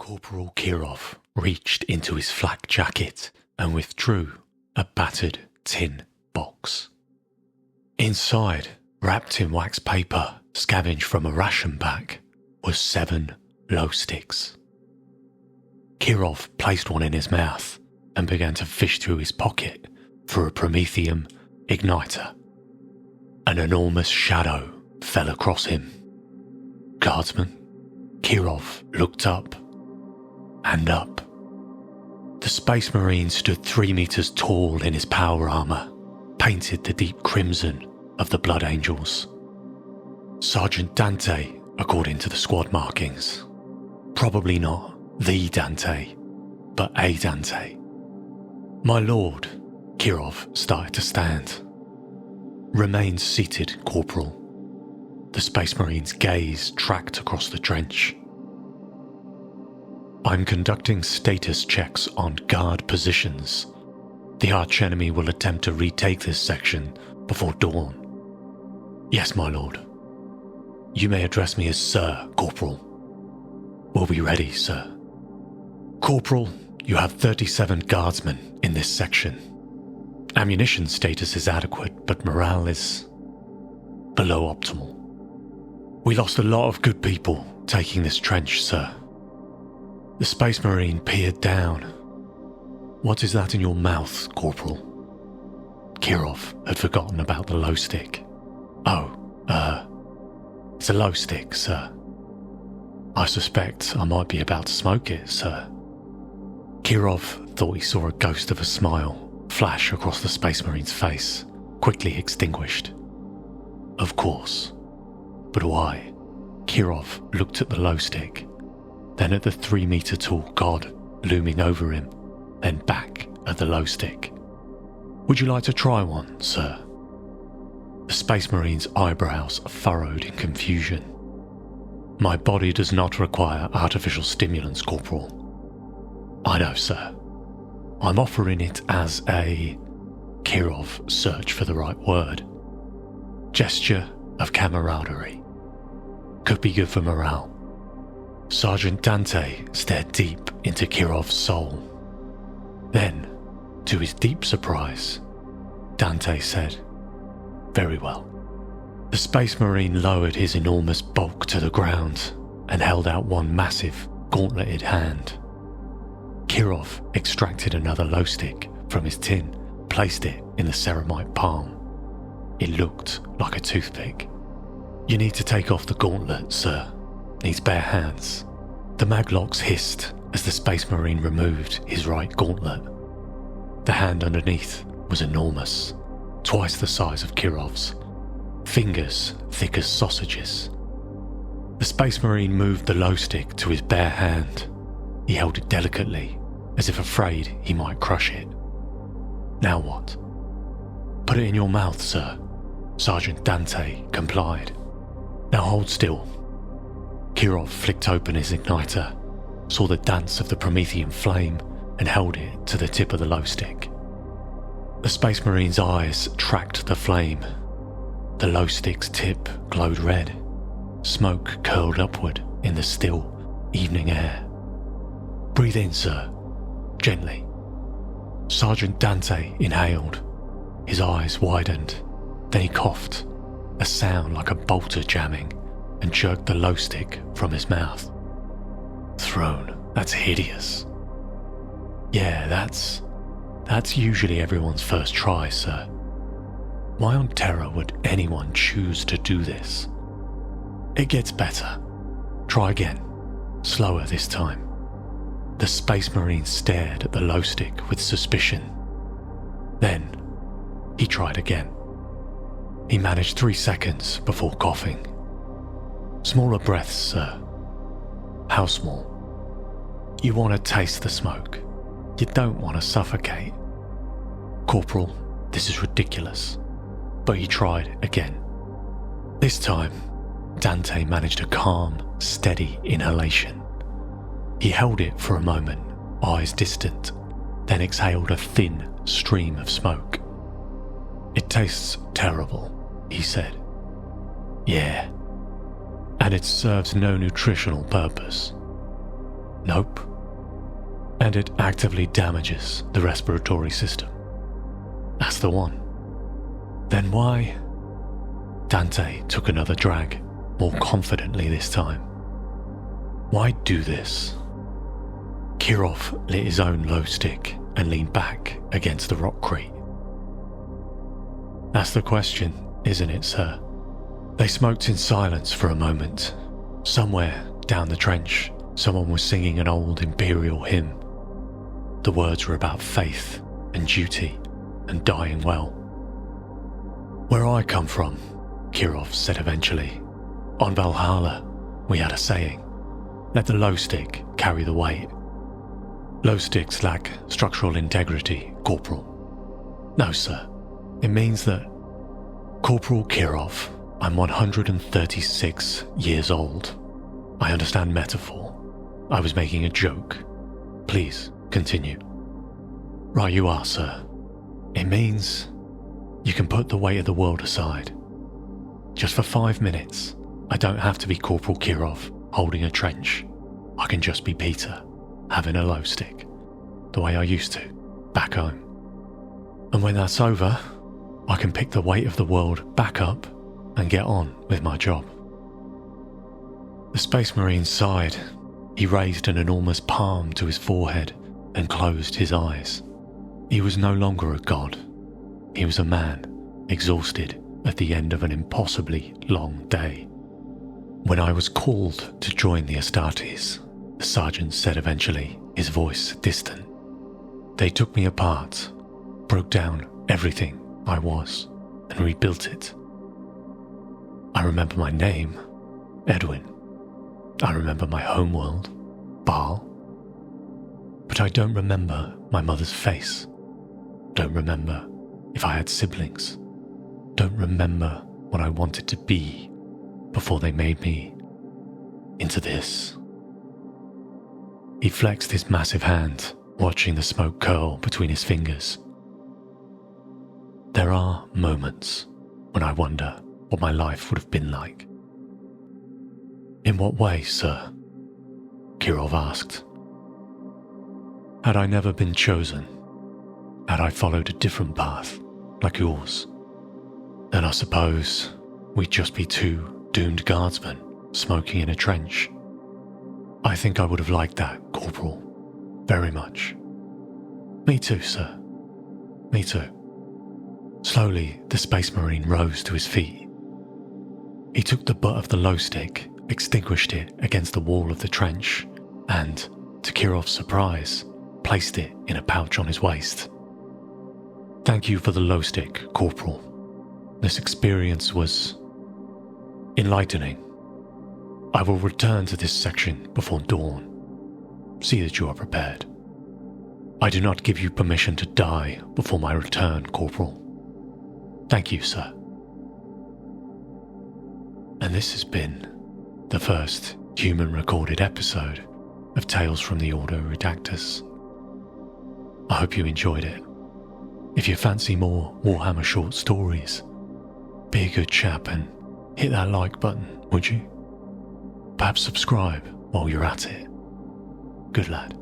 Corporal Kirov reached into his flak jacket and withdrew a battered tin box. Inside, wrapped in wax paper scavenged from a ration bag, was 7 lho-sticks. Kirov placed one in his mouth and began to fish through his pocket for a promethium igniter. An enormous shadow fell across him. Guardsman, Kirov looked up and up. The Space Marine stood 3 meters tall in his power armor, painted the deep crimson of the Blood Angels. Sergeant Dante, according to the squad markings. Probably not the Dante, but a Dante. My lord, Kirov started to stand. Remain seated, Corporal. The Space Marine's gaze tracked across the trench. I'm conducting status checks on guard positions. The archenemy will attempt to retake this section before dawn. Yes, my lord. You may address me as Sir, Corporal. We'll be ready, sir. Corporal, you have 37 guardsmen in this section. Ammunition status is adequate, but morale is below optimal. We lost a lot of good people taking this trench, sir. The Space Marine peered down. What is that in your mouth, Corporal? Kirov had forgotten about the lho-stick. It's a lho-stick, sir. I suspect I might be about to smoke it, sir. Kirov thought he saw a ghost of a smile flash across the Space Marine's face, quickly extinguished. Of course. But why? Kirov looked at the lho-stick, then at the 3-meter-tall god looming over him, then back at the lho-stick. Would you like to try one, sir? The Space Marine's eyebrows furrowed in confusion. My body does not require artificial stimulants, Corporal. I know, sir. I'm offering it as a... Kirov searched for the right word. Gesture of camaraderie. Could be good for morale. Sergeant Dante stared deep into Kirov's soul. Then, to his deep surprise, Dante said, "Very well." The Space Marine lowered his enormous bulk to the ground and held out one massive, gauntleted hand. Kirov extracted another lho-stick from his tin, placed it in the ceramite palm. It looked like a toothpick. You need to take off the gauntlet, sir. Needs bare hands. The maglocks hissed as the Space Marine removed his right gauntlet. The hand underneath was enormous, twice the size of Kirov's. Fingers thick as sausages. The Space Marine moved the lho-stick to his bare hand. He held it delicately, as if afraid he might crush it. Now what? Put it in your mouth, sir. Sergeant Dante complied. Now hold still. Kirov flicked open his igniter, saw the dance of the promethium flame, and held it to the tip of the lho-stick. The Space Marine's eyes tracked the flame. The lho-stick's tip glowed red. Smoke curled upward in the still evening air. Breathe in, sir. Gently. Sergeant Dante inhaled. His eyes widened. Then he coughed, a sound like a bolter jamming, and jerked the lho-stick from his mouth. Throne, that's hideous. Yeah, that's usually everyone's first try, sir. Why on terror would anyone choose to do this? It gets better. Try again. Slower this time. The Space Marine stared at the lho-stick with suspicion. Then, he tried again. He managed 3 seconds before coughing. Smaller breaths, sir. How small? You want to taste the smoke. You don't want to suffocate. Corporal, this is ridiculous. But he tried again. This time, Dante managed a calm, steady inhalation. He held it for a moment, eyes distant, then exhaled a thin stream of smoke. It tastes terrible, he said. Yeah, and it serves no nutritional purpose. Nope. And it actively damages the respiratory system. That's the one. Then why? Dante took another drag, more confidently this time. Why do this? Kirov lit his own lho-stick and leaned back against the rockcrete. That's the question, isn't it, sir? They smoked in silence for a moment. Somewhere down the trench, someone was singing an old Imperial hymn. The words were about faith and duty and dying well. Where I come from, Kirov said eventually, on Valhalla, we had a saying, let the lho-stick carry the weight. Lho-sticks lack structural integrity, Corporal. No, sir. It means that Corporal Kirov, I'm 136 years old. I understand metaphor. I was making a joke. Please, continue. Right you are, sir. It means you can put the weight of the world aside. Just for 5 minutes, I don't have to be Corporal Kirov holding a trench. I can just be Peter, having a lho-stick, the way I used to, back home. And when that's over, I can pick the weight of the world back up and get on with my job. The Space Marine sighed. He raised an enormous palm to his forehead and closed his eyes. He was no longer a god. He was a man, exhausted at the end of an impossibly long day. When I was called to join the Astartes, the sergeant said eventually, his voice distant. They took me apart, broke down everything I was, and rebuilt it. I remember my name, Edwin. I remember my homeworld, Baal. But I don't remember my mother's face. Don't remember if I had siblings. Don't remember what I wanted to be before they made me into this. He flexed his massive hand, watching the smoke curl between his fingers. There are moments when I wonder what my life would have been like. In what way, sir? Kirov asked. Had I never been chosen, had I followed a different path, like yours, then I suppose we'd just be two doomed guardsmen smoking in a trench. I think I would have liked that, Corporal. Very much. Me too, sir. Me too. Slowly, the Space Marine rose to his feet. He took the butt of the lho-stick, extinguished it against the wall of the trench, and, to Kirov's surprise, placed it in a pouch on his waist. Thank you for the lho-stick, Corporal. This experience was enlightening. I will return to this section before dawn. See that you are prepared. I do not give you permission to die before my return, Corporal. Thank you, sir. And this has been the first human-recorded episode of Tales from the Order Redactors. I hope you enjoyed it. If you fancy more Warhammer short stories, be a good chap and hit that like button, would you? Perhaps subscribe while you're at it. Good lad.